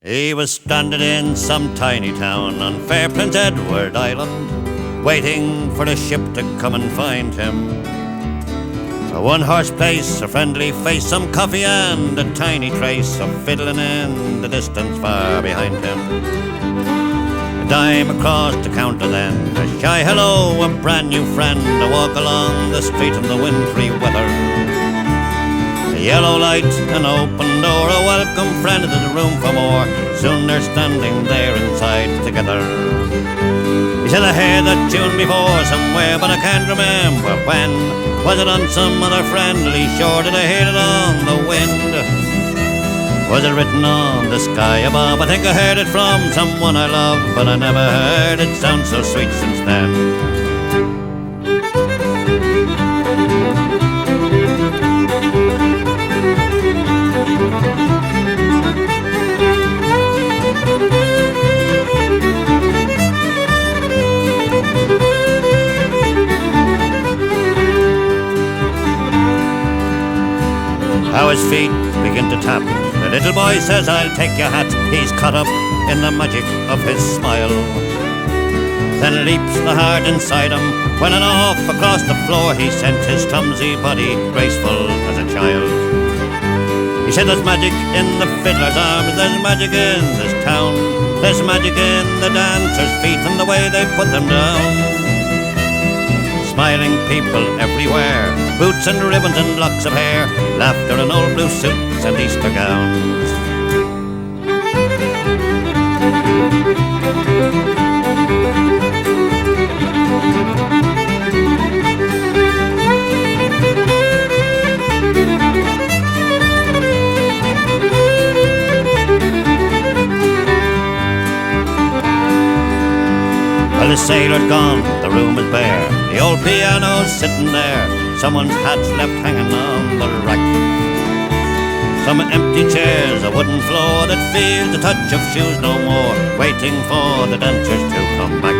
He was stranded in some tiny town on fair Prince Edward Island, waiting for the ship to come and find him. A one-horse place, a friendly face, some coffee and a tiny trace of fiddling in the distance far behind him. A dime across the counter then, a shy hello, a brand new friend, a walk along the street in the wintry weather. A yellow light, an open door, a welcome friend, there's room for more. Soon they're standing there inside together. He said, I heard that tune before somewhere, but I can't remember when. Was it on some other friendly shore? Did I hear it on the wind? Was it written on the sky above? I think I heard it from someone I love, but I never heard it sound so sweet since then. How his feet begin to tap. The little boy says, I'll take your hat. He's caught up in the magic of his smile. Then leaps the heart inside him, when and off across the floor he sent his clumsy body, graceful as a child. He said, there's magic in the fiddler's arms, there's magic in this town. There's magic in the dancers' feet and the way they put them down. Smiling people everywhere, boots and ribbons and locks of hair, laughter and old blue suits and Easter gowns. Well, the sailor's gone, the room is bare, the old piano's sitting there, someone's hat's left hanging on the rack. Some empty chairs, a wooden floor that feels the touch of shoes no more, waiting for the dancers to come back.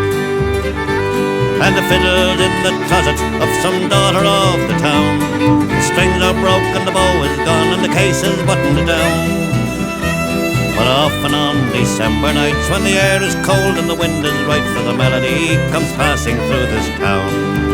And the fiddle's in the closet of some daughter of the town. The strings are broken, the bow is gone, and the case is buttoned down. But often on December nights, when the air is cold and the wind is right for the melody, comes passing through this town.